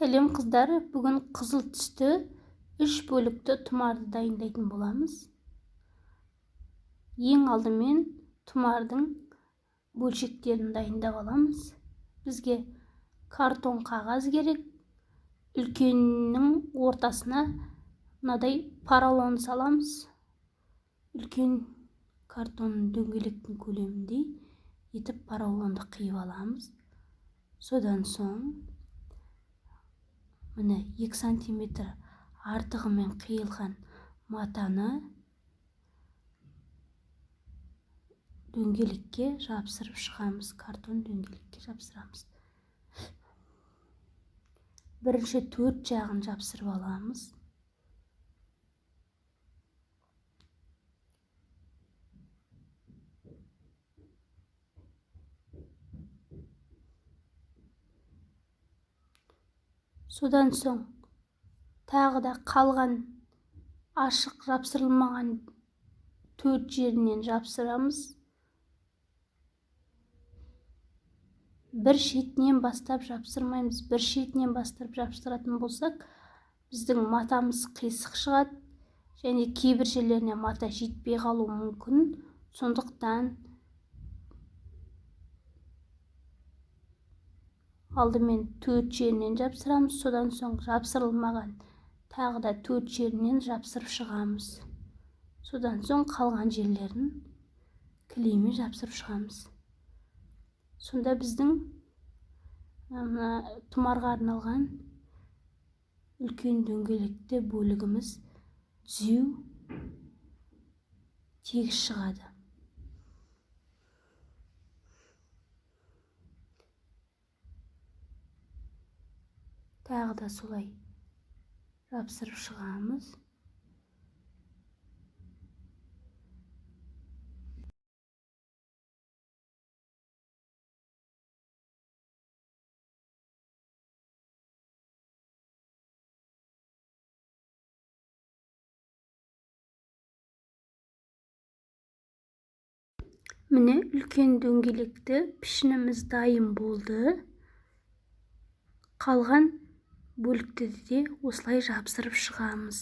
Сәлем қыздар, бүгін қызыл түсті 3 бөлікті тұмарды дайындайтын боламыз. Ең алдымен тұмардың бөлшектерін дайындап аламыз. Бізге картон қағаз керек. Үлкеннің ортасына мынадай поролон саламыз. Үлкен картонның дөңгелектің көлеміндей етіп поролонды қиып аламыз. Содан соң міне 2 сантиметр артығымен қиылған матаны дөңгелекке жапсырып шығамыз. Картон дөңгелекке жапсырамыз. Бірінші 4 жағын жапсырып аламыз. Содан соң тағы да қалған ашық жапсырылмаған 4 жерінен жапсырамыз. Бір шетінен бастап жапсырмаймыз. Бір шетінен бастап жапсыратын болсақ, біздің матамыз қисық шығады және кейбір жерлеріне мата жетпей қалуы мүмкін. Сондықтан алдымен 4 жерінен жапсырамыз, содан соң жапсырылмаған тағы да 4 жерінен жапсырып шығамыз. Содан соң қалған жерлерін клеймен жапсырып шығамыз. Сонда біздің тұмарға арналған үлкен дөңгелекті бөлігіміз түзеу тегіс шығады. Тағы да солай жапсырып шығамыз. Міне үлкен дөңгелекті пішініміз дайын болды. Қалған бөлікті де осылай жапсырып шығамыз.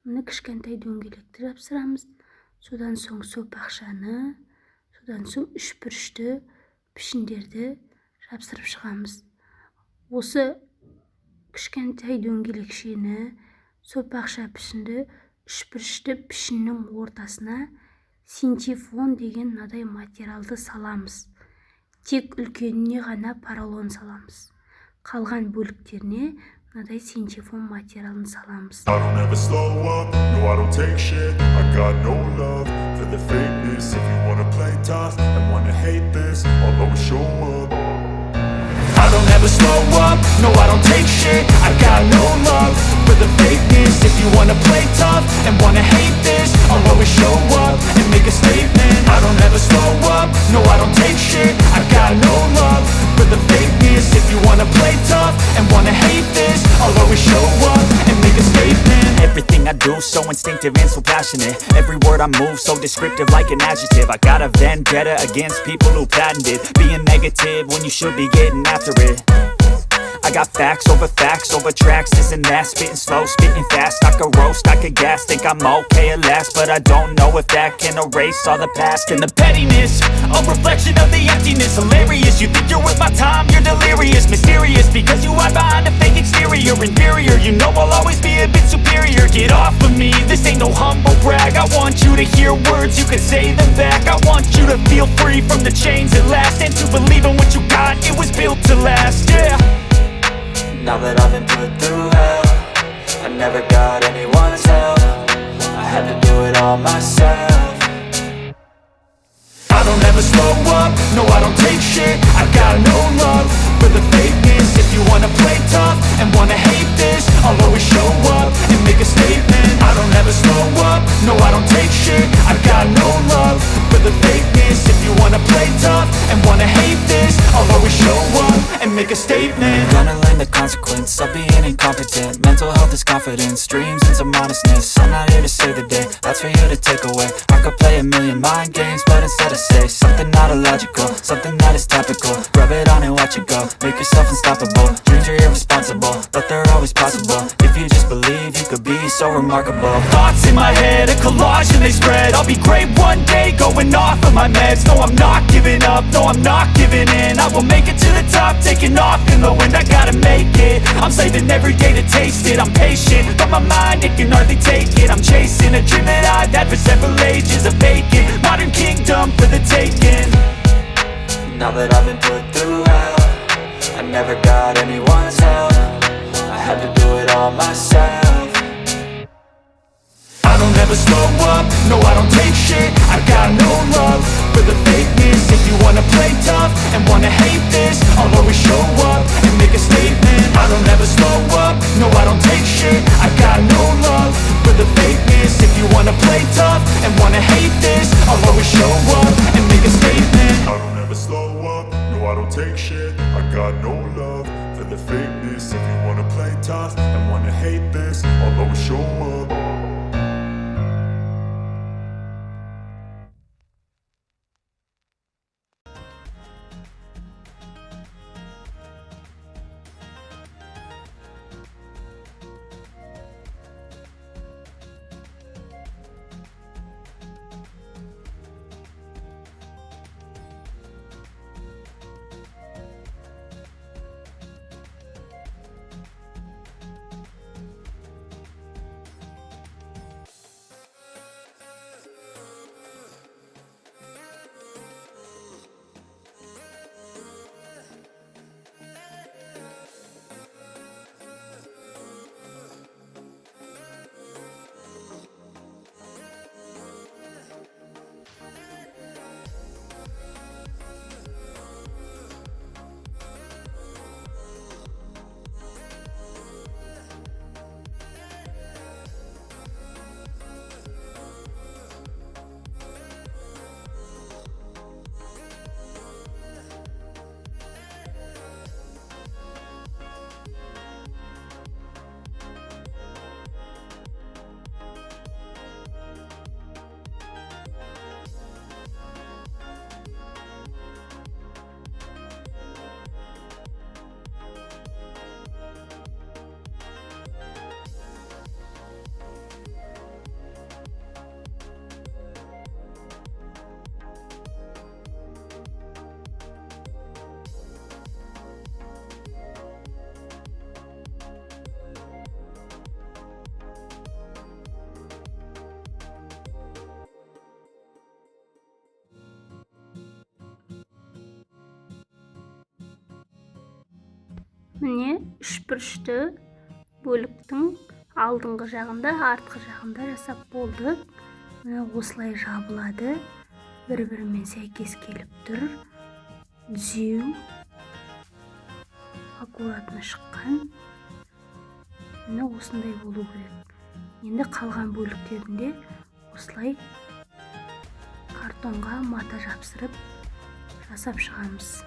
Міне кішкентай дөңгелекті жапсырамыз. Содан соң сопақшаны, содан соң үшбұрышты пішіндерді жапсырып шығамыз. Осы кішкентай дөңгелекшені, сопақша пішінді, үшбұрышты пішіннің ортасына синтефон деген мынадай материалды саламыз. Тек үлкеніне ғана поролон саламыз. Қалған бөліктеріне мынадай синтефон материалын саламыз. I don't ever slow up, no I don't take shit. I got no love for the fakeness. If you wanna play tough and wanna hate this, I'll always show up. I don't ever slow up, no I don't take shit. I got no love for the fakeness. If you wanna play tough and wanna hate this, I'll always show up and make a statement. I don't ever slow up, no I don't take shit. I got no love for the fakeness. If you wanna play tough and wanna hate this, I'll always show up and make a statement. Everything I do so instinctive and so passionate. Every word I move so descriptive like an adjective. I got a vendetta against people who patented being negative when you should be getting after it. I got facts over tracks, this and that. Spitting slow, spitting fast. I could roast, I could gas. Think I'm okay at last, but I don't know if that can erase all the past. And the pettiness, a reflection of the emptiness. Hilarious, you think you're worth my time, you're delirious. Mysterious, because you hide behind a fake exterior. Inferior, you know I'll always be a bit superior. Get off of me, this ain't no humble brag. I want you to hear words, you can say them back. I want you to feel free from the chains at last, and to believe in what you got, it was built to last, yeah. Now that I've been put through hell, I never got anyone's help. I had to do it all myself. I don't ever slow up, no I don't take shit. I got no love for the fakeness. If you wanna play tough and wanna hate this, I'll always show up and make a statement. I don't ever slow up, no I don't take shit. I got no love for the fakeness. If you wanna play tough and wanna hate this, I'll always show up and make a statement. Gonna learn the consequence of being incompetent. Mental health is confidence, dreams and some honestness. I'm not here to save the day, that's for you to take away. I could play a million mind games, but instead I say something not illogical, something that is topical. Rub it on and watch it go, make yourself unstoppable. Dreams are irresponsible, but they're always possible. If you just believe, you could be so remarkable. Thoughts in my head, a collage and they spread. I'll be great one day, going off of my meds. No, I'm not giving up, no, I'm not giving in. I will make it to the top, taking off in the wind. I gotta make it, I'm saving every day to taste it. I'm patient, but my mind, it can hardly take it. I'm chasing a dream that I've had for several ages. A vacant, modern kingdom for the taking. Now that I've been put through hell, I never got anyone's help. I had to do it all myself. I don't ever slow up, no I don't take shit. I got no love for the fakeness. If you wanna play tough and wanna hate this, I'll always show up and make a statement. I don't ever slow up, no I don't take shit. I got no love for the fakeness. If you wanna play tough and wanna hate this, I'll always show up and make a statement. I don't ever slow up, no I don't take shit. I got no love for the fakeness. If you wanna play tough and wanna hate this, I'll always show up. Міне үшбұрышты бөліктің алдыңғы жағында, артқы жағында жасап болдық. Міне осылай жабылады. Бір-бірімен сәйкес келіп тұр. Түзеу аккуратно шыққан. Міне осындай болу керек. Енді қалған бөліктерінде осылай картонға мата жапсырып жасап шығамыз.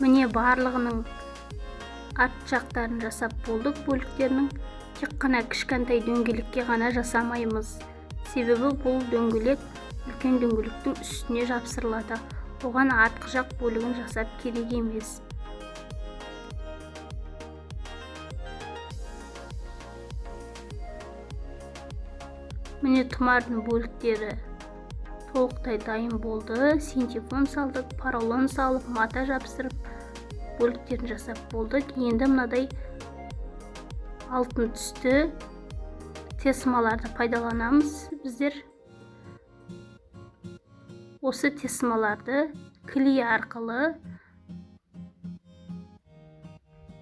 Міне барлығының арт жақтарын жасап болдық. Бөліктерінің тек қана кішкентай дөңгелекке ғана жасамаймыз. Себебі бұл дөңгелек үлкен дөңгелектің үстіне жапсырылады. Оған артқы жақ бөлігін жасап керек емес. Міне тұмардың бөліктері толықтай дайын болды. Синтефон салдық, поролон салып, мата жапсырып, бөліктерін жасап болдық. Енді мынадай алтын түсті тесмаларды пайдаланамыз. Біздер осы тесмаларды клей арқылы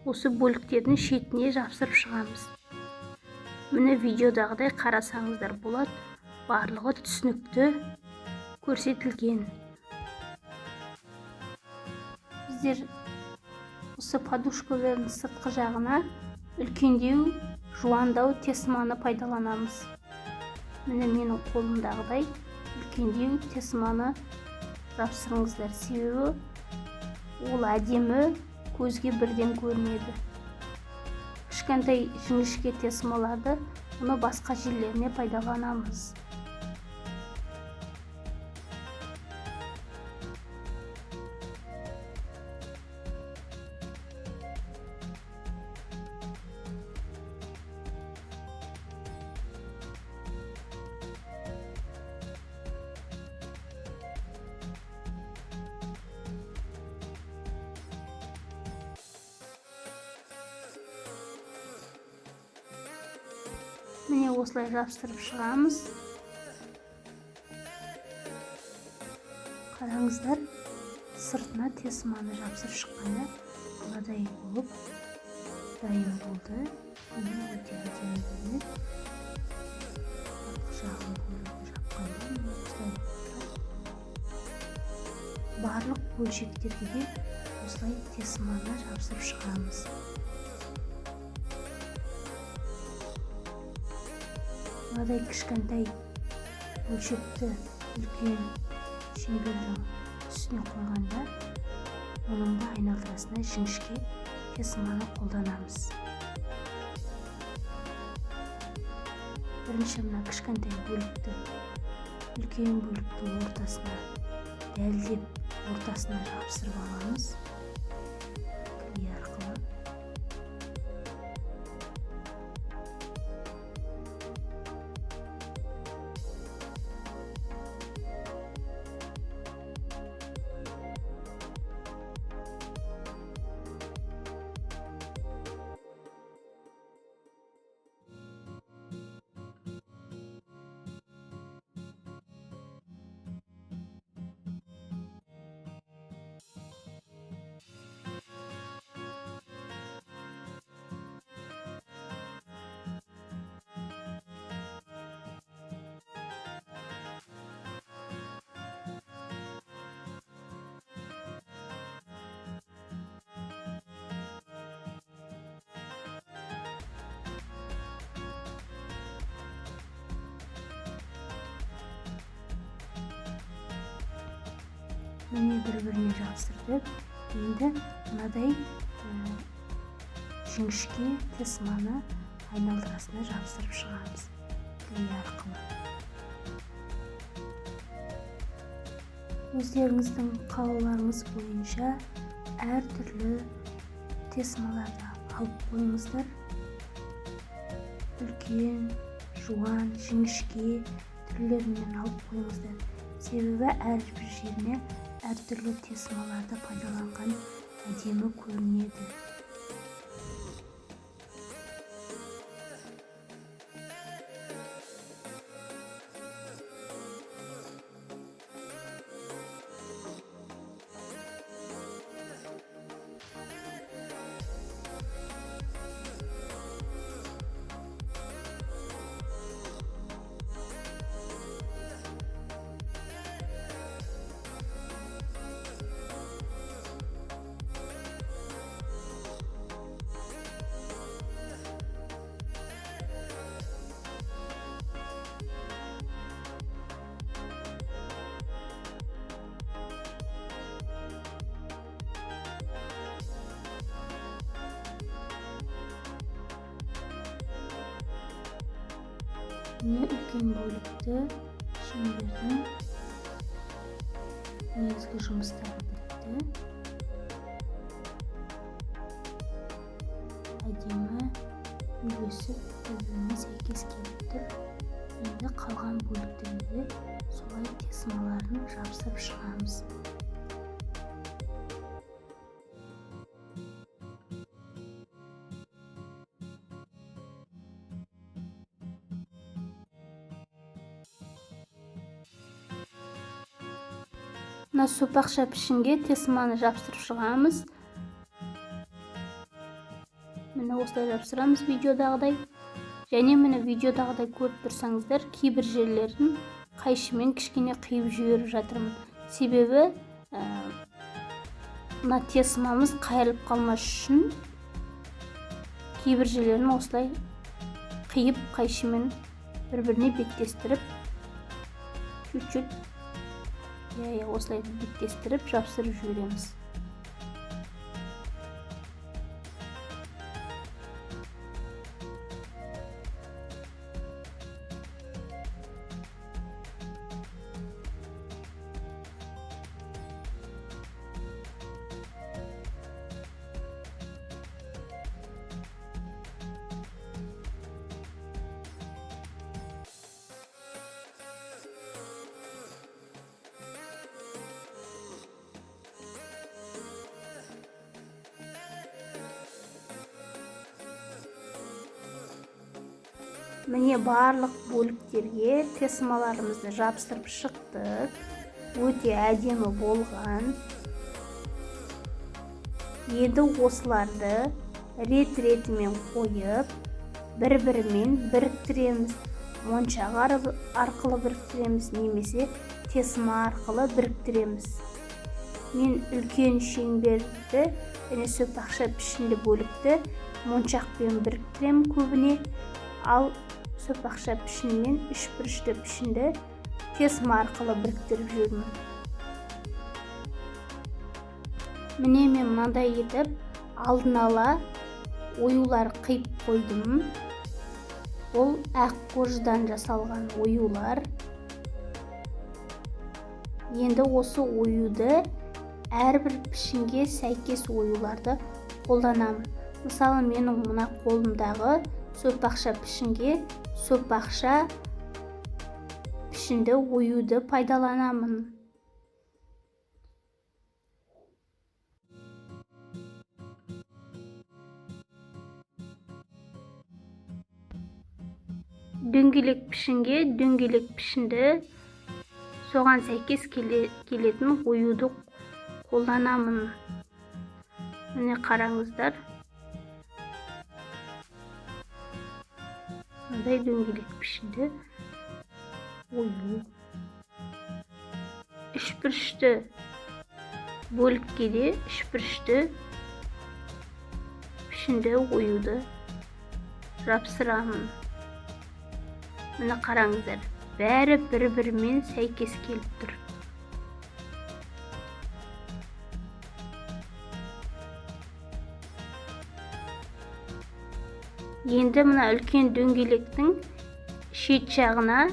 осы бөліктердің шетіне жапсырып шығамыз. Міне видеодағыдай қарасаңыздар болады. Барлығы түсінікті көрсетілген. Біздер осы подушкалардың сыртқы жағына үлкендеу, жуандау тесманы пайдаланамыз. Міне менің қолымдағыдай үлкендеу тесманы жапсырыңыздар. Себебі ол әдемі, көзге бірден көрінеді. Кішкентай жіңішке тесмаларды оны басқа жерлеріне пайдаланамыз. Міне осылай жапсырып шығамыз. Қараңыздар, сыртына тесманы жапсырып шыққанда мынадай болып дайын болды. Міне өте әдемі көрінеді. Артқы жағын бөлігін жапқанда осылай барлық бөлшектерге де осылай тесманы жапсырып шығамыз. Мынадай кішкентай бөлшекті үлкен шеңбердің үстіне қойғанда, оның да айналдырасына жіңішке тесманы қолданамыз. Бірінші мына кішкентай бөлікті үлкен бөліктің ортасына дәлдеп ортасына жапсырып аламыз. Клей арқылы. Міне бір-біріне жапсырдық. Енді мынадай жіңішке тесманы айналдырасына жапсырып шығамыз клей арқылы. Өздеріңіздің қалауларыңыз бойынша әртүрлі тесмаларды алып қойыңыздар. Үлкен, жуан, жіңішке түрлерінен алып қойыңыздар. Себебі әрбір жеріне әртүрлі тесмаларды пайдаланған әдемі көрінеді. Міне үлкен бөлікті шеңбердің негізгі жұмыстары бітті. Әдемі үйлесіп бір-біріне сәйкес келіп тұр. Енді қалған бөліктерді солай тесмаларын жапсырып шығамыз. Мына сопақша пішінге тесманы жапсырып шығамыз. Міне осылай жапсырамыз видеодағыдай. Және міне видеодағыдай көріп тұрсаңыздар, кейбір жерлерін қайшымен кішкене қиып жіберіп жатырмын. Себебі мына тесмамыз қайырылып қалмас үшін кейбір жерлерін осылай қиып қайшымен бір-біріне беттестіріп, чуть-чуть осылай беттестіріп жапсырып жібереміз. Міне барлық бөліктерге тесмаларымызды жапсырып шықтық. Өте әдемі болған. Енді осыларды рет-ретімен қойып, бір-бірімен біріктіреміз. Моншақ арқылы біріктіреміз, немесе тесма арқылы біріктіреміз. Мен үлкен шеңберді және сопақша пішінді бөлікті моншақпен біріктіремін көбіне. Ал сопақша пішінмен үшбұрышты пішінді тесма арқылы біріктіріп жүрмін. Міне мен мынандай етіп алдын ала оюлар қиып қойдым. Бұл ақ кожадан жасалған оюлар. Енді осы оюды әрбір пішінге сәйкес оюларды қолданамын. Мысалы, менің мына қолымдағы сопақша пішінге сопақша пішінді оюды пайдаланамын. Дөңгелек пішінге дөңгелек пішінді, соған сәйкес келетін оюды қолданамын. Міне қараңыздар. Мындай дөңгелек пішінді ою. Үшбұрышты бөлікке де үшбұрышты пішінді оюды жапсырамын. Міне қараңыздар, бәрі бір-бірімен сәйкес келіп тұр. Енді мына үлкен дөңгелектің шет жағына,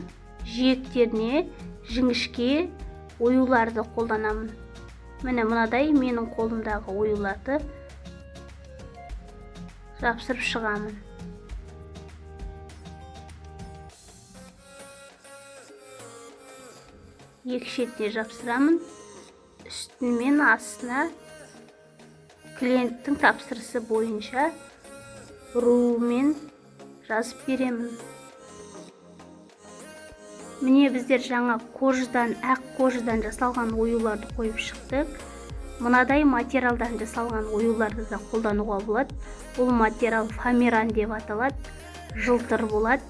жиектеріне, жіңішке оюларды қолданамын. Міне мынадай менің қолымдағы оюларды жапсырып шығамын. Екі шетіне жапсырамын. Үстін мен астына клиенттің тапсырысы бойынша руымен жазып беремін. Міне біздер жаңа кожадан, ақ кожадан жасалған оюларды қойып шықтық. Мынадай материалдан жасалған оюларды да қолдануға болады. Бұл материал фоамиран деп аталады, жылтыр болады.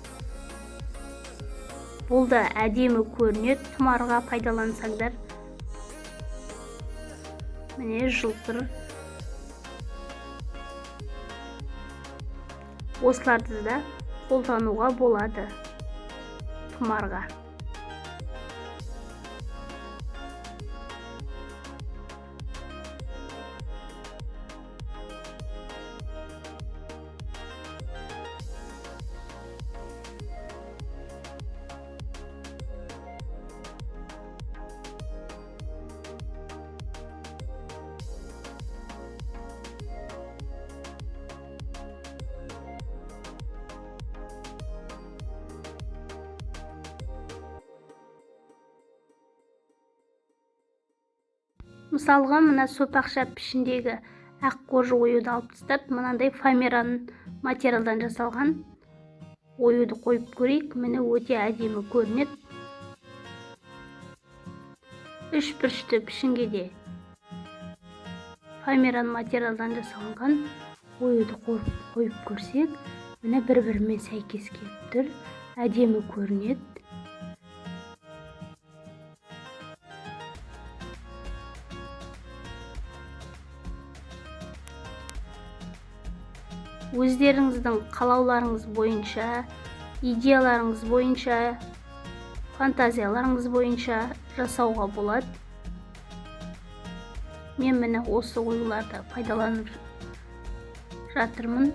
Бұл да әдемі көрінеді, тұмарға пайдалансаңдар. Міне жылтыр. Осыларды да қолдануға болады тұмарға. Мысалға, мына сопақша пішіндегі ақ қожы оюды алып тастап, мынандай фоамиран материалдан жасалған оюды қойып көрейік. Міне өте әдемі көрінеді. Үш бұрышты пішінге де фоамиран материалдан жасалған оюды қойып көрсек, міне бір-бірімен сәйкес келіп тұр, әдемі көрінеді. Өздеріңіздің қалауларыңыз бойынша, идеяларыңыз бойынша, фантазияларыңыз бойынша жасауға болады. Мен міне осы оюларды пайдаланып жатырмын.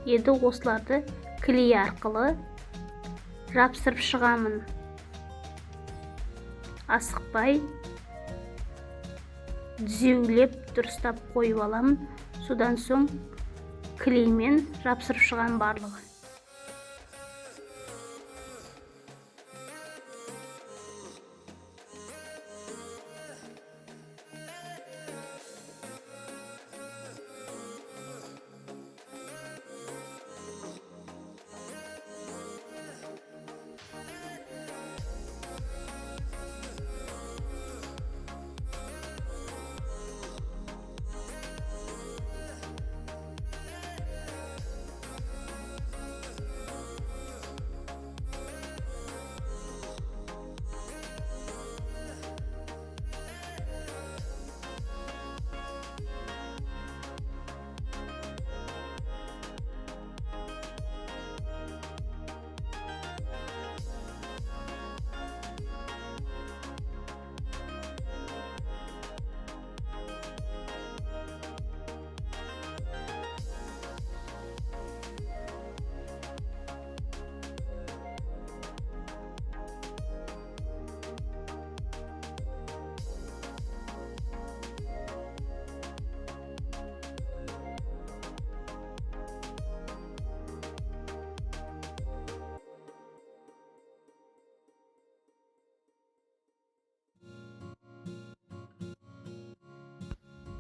Енді осыларды клей арқылы жапсырып шығамын. Асықпай, түзеулеп, дұрыстап қойып аламын. Содан соң клеймен жапсырып шығам барлығы.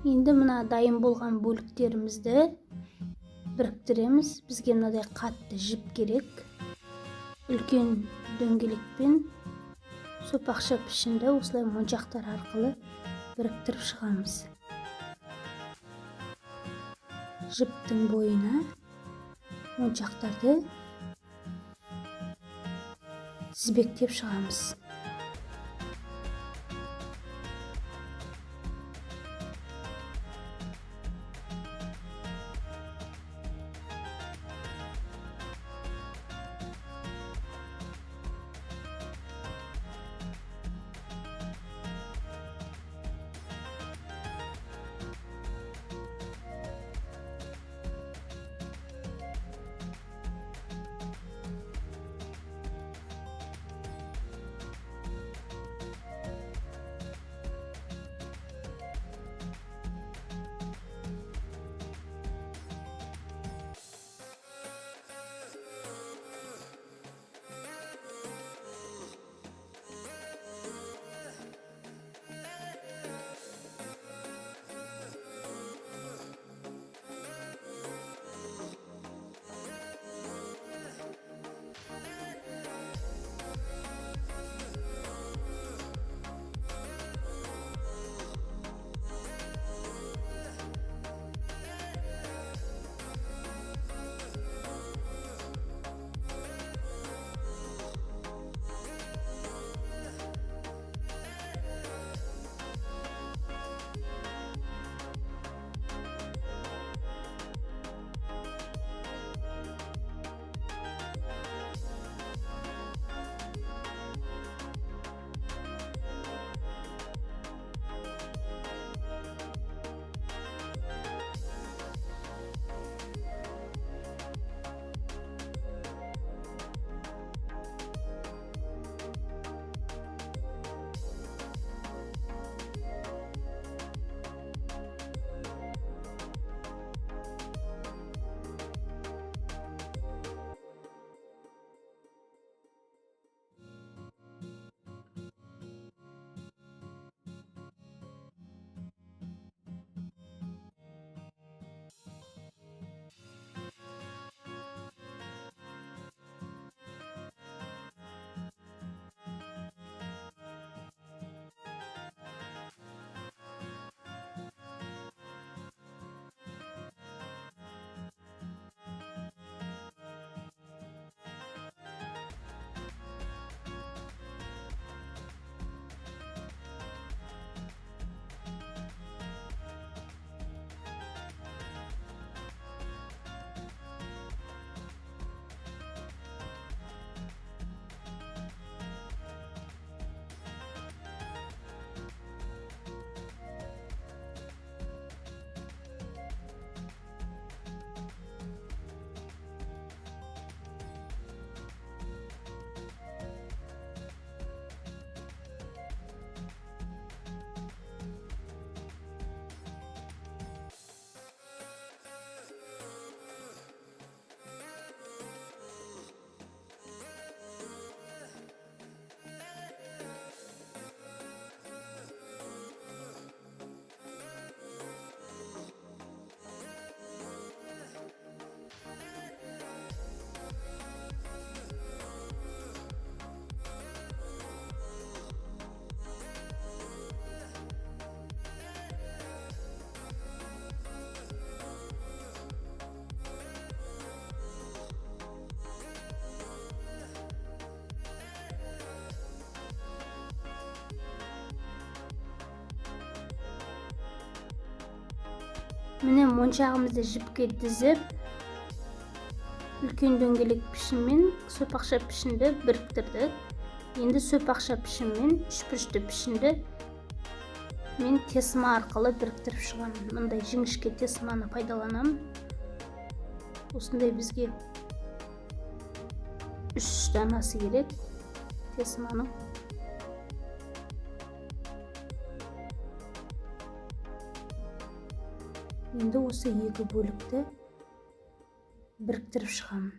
Енді мына дайын болған бөліктерімізді біріктіреміз. Бізге мынадай қатты жіп керек. Үлкен дөңгелекпен сопақша пішінді осылай моншақтар арқылы біріктіріп шығамыз. Жіптің бойына моншақтарды тізбектеп шығамыз. міне моншағымызды жіпке тізіп, үлкен дөңгелек пішін мен сопақша пішінді біріктірдік. Енді сопақша пішін мен үшбұрышты пішінді мен тесма арқылы біріктіріп шығамын. Мындай жіңішке тесманы пайдаланамын. Осындай бізге 3 данасы керек тесманың. Енді осы екі бөлікті біріктіріп шығамын.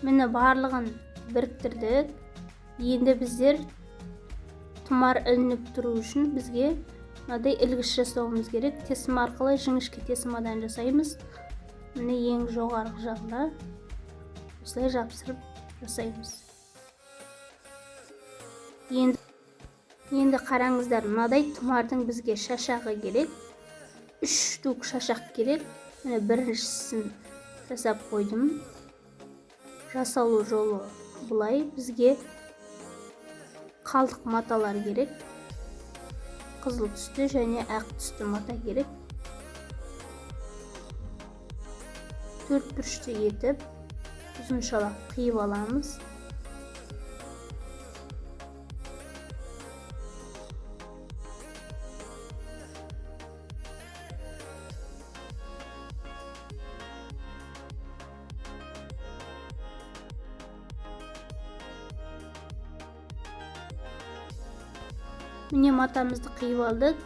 Міне барлығын біріктірдік. Енді біздер тұмар ілініп тұру үшін бізге мынадай ілгіш жасауымыз керек. Тесма арқылы жіңішке тесмадан жасаймыз. Міне ең жоғарғы жағына осылай жапсырып жасаймыз. Енді қараңыздар, мынадай тұмардың бізге шашағы керек. 3 штук шашақ керек. Міне біріншісін жасап қойдым. Жасалу жолы бұлай. Бізге қалдық маталар керек. Қызыл түсті және ақ түсті мата керек. 4 бұрышты етіп ұзыншалап қиып аламыз. Міне матамызды қиып алдық.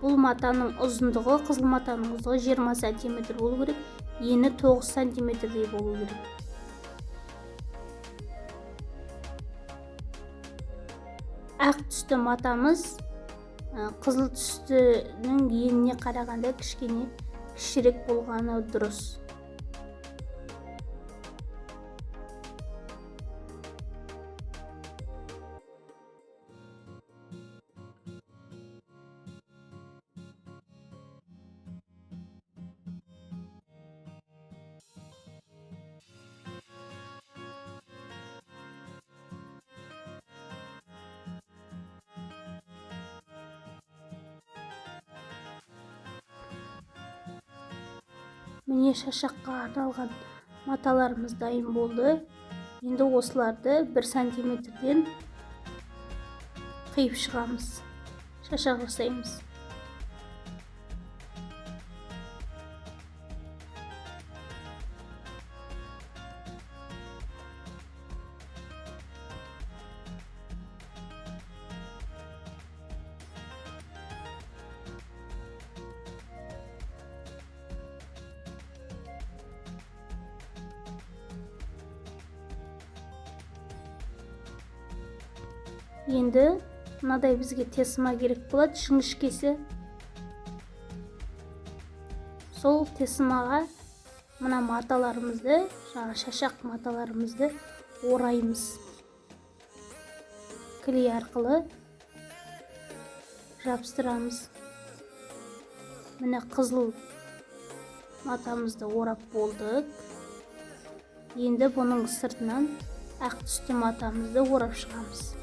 Бұл матаның ұзындығы, қызыл матаның ұзындығы 20 см болу керек. Ені 9 см-дей болу керек. Ақ түсті матамыз қызыл түстінің еніне қарағанда кішкене кішірек болғаны дұрыс. Міне шашаққа арналған маталарымыз дайын болды. Енді осыларды 1 см-ден қиып шығамыз. Шашақ жасаймыз. Енді мынадай бізге тесма керек болады, жіңішкесі. Сол тесмаға мына маталарымызды, жаңа шашақ маталарымызды ораймыз. Клей арқылы жапсырамыз. Міне қызыл матамызды орап болдық. Енді бұның сыртынан ақ түсті матамызды орап шығамыз.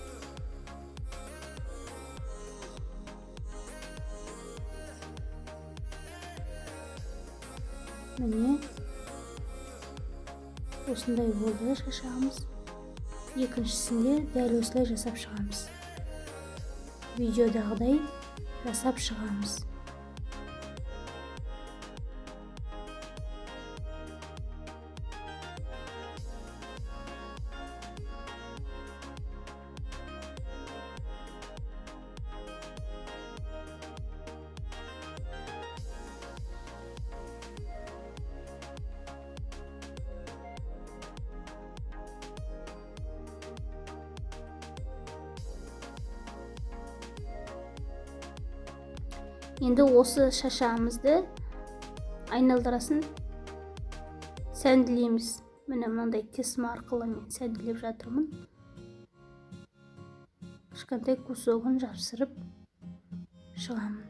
Міне осындай болды шашағымыз. Екіншісінде дәл осылай жасап шығамыз. Видеодағыдай жасап шығамыз. Енді осы шашағымызды айналдырасын сәнділейміз. Міне мынандай тесма арқылы мен сәнділеп жатырмын. Кішкентай кусогын жапсырып шығамын.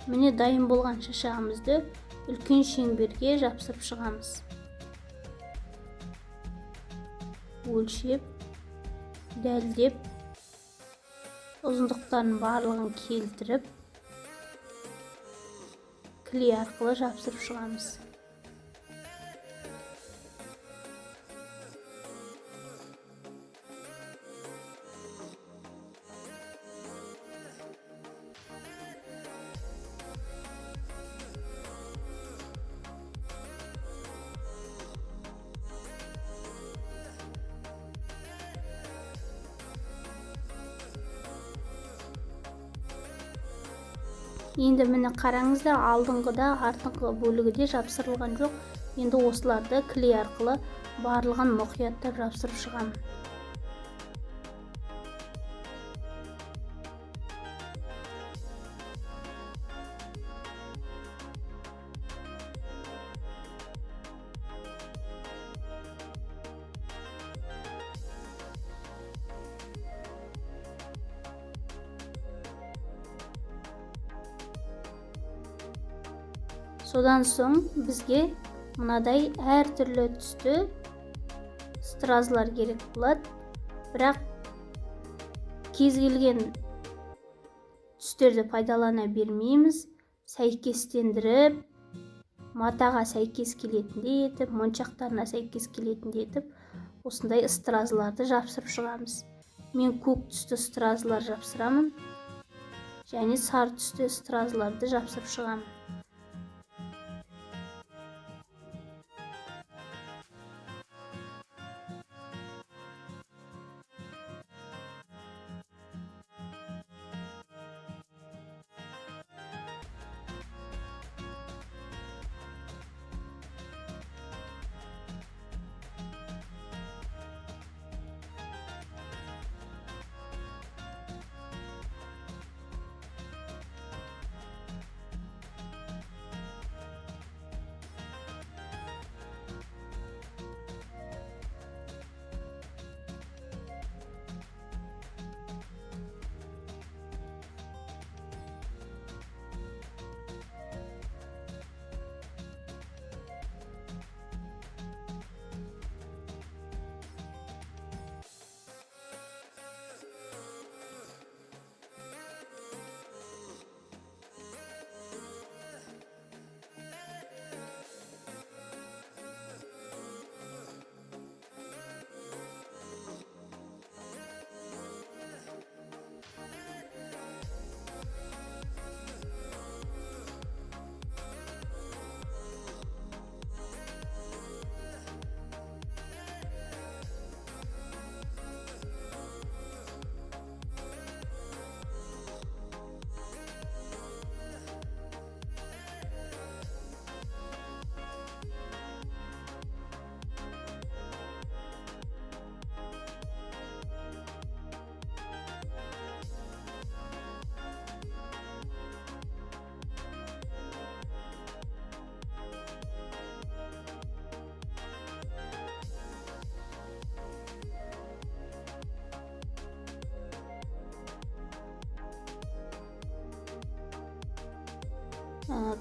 Міне дайын болған шашағымызды үлкен шеңберге жапсырып шығамыз. Өлшеп, дәлдеп, ұзындықтарын барлығын келтіріп, клей арқылы жапсырып шығамыз. Енді міне қараңыздар, алдыңғыда артыңғы бөлігі де жапсырылған жоқ. Енді осыларды клей арқылы барлығын мұқияттап жапсырып шығамын. Содан соң бізге мынадай әртүрлі түсті стразлар керек болады. Бірақ кез келген түстерді пайдалана бермейміз. Сәйкестендіріп, матаға сәйкес келетіндей етіп, моншақтарына сәйкес келетіндей етіп, осындай стразларды жапсырып шығамыз. Мен көк түсті стразлар жапсырамын және сары түсті стразларды жапсырып шығамын.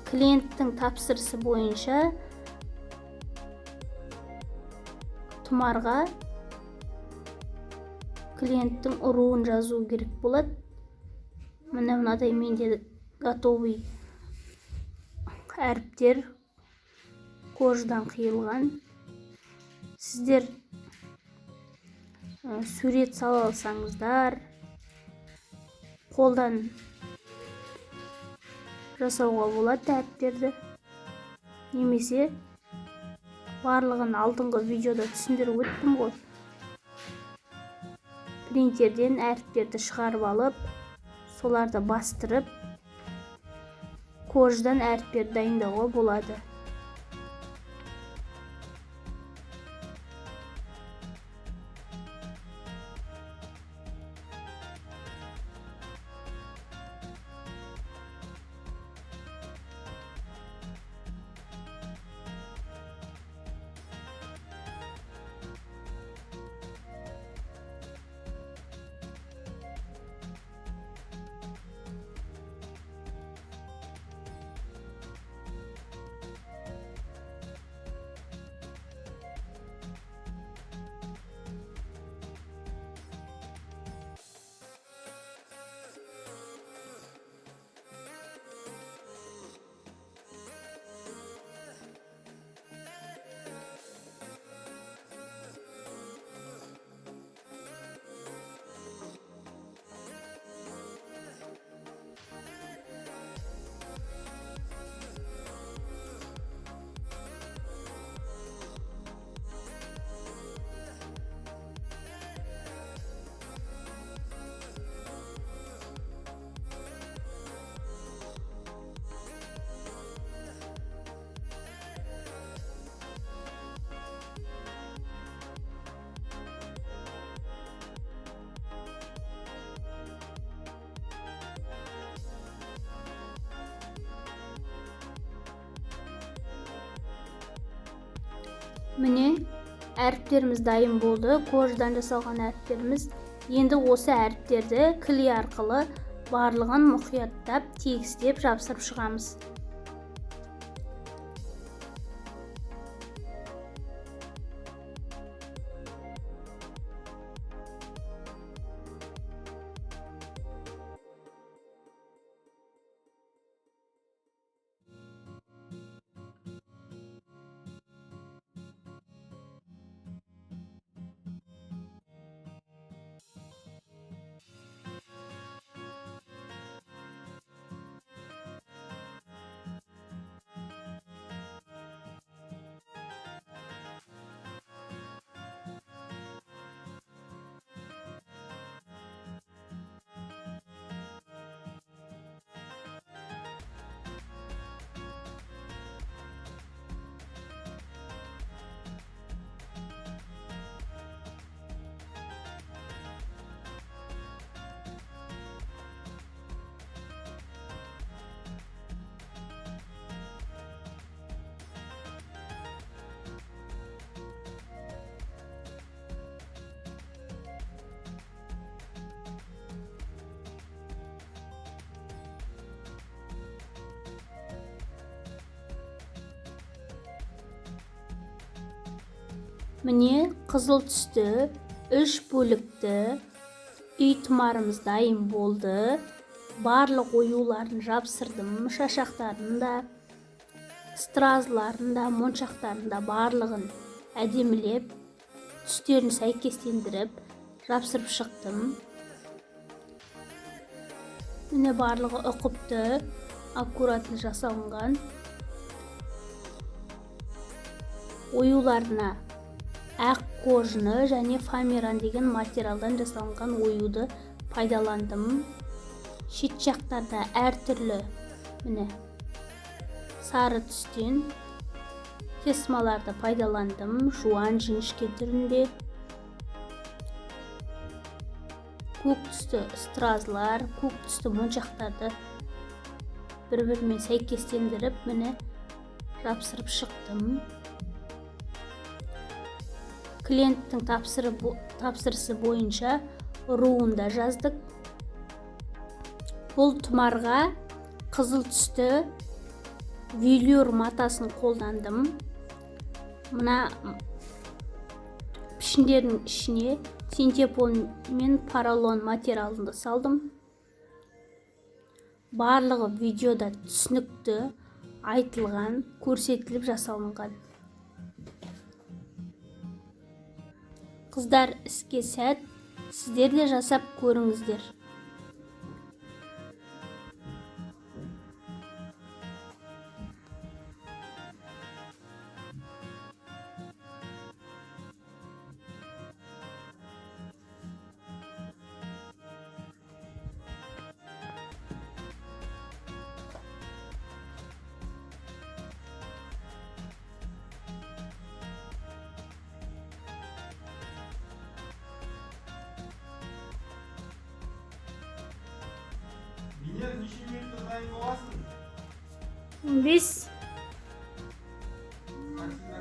Клиенттің тапсырысы бойынша тұмарға клиенттің ұруын жазу керек болады. Міне мынадай менде готовый әріптер кожадан қиылған. Сіздер сурет сала алсаңыздар, қолдан жасауға болады әріптерді. Немесе барлығын алдыңғы видеода түсіндіріп өттім ғой. Принтерден әріптерді шығарып алып, соларды бастырып, кожадан әріптерді дайындауға болады. Міне әріптеріміз дайын болды. Кожадан жасалған әріптеріміз. Енді осы әріптерді клей арқылы барлығын мұқияттап, тегістеп жабыстырып шығамыз. Міне қызыл түсті 3 бөлікті үй тұмарымыз дайын болды. Барлық оюларын жапсырдым. Шашақтарын да, стразларын да, моншақтарын да барлығын әдемілеп, түстерін сәйкестендіріп, жапсырып шықтым. Міне барлығы ұқыпты, аккуратны жасалынған. Оюларына ақ кожаны және фоамиран деген материалдан жасалынған оюды пайдаландым. Шет жақтарда әртүрлі міне сары түстен тесмаларды пайдаландым. Жуан жіңішке түрінде. Көк түсті стразлар, көк түсті моншақтарды бір-бірімен сәйкестендіріп міне жапсырып шықтым. Клиенттің тапсырысы бойынша руында жаздық. Бұл тұмарға қызыл түсті велюр матасын қолдандым. Мына пішіндердің ішіне синтепон мен поролон материалын салдым. Барлығы видеода түсінікті айтылған, көрсетіліп жасалынған. Қыздар, іске сәт, сіздер де жасап көріңіздер. Венера, неше минутта дайын боласың? 15. Таксимен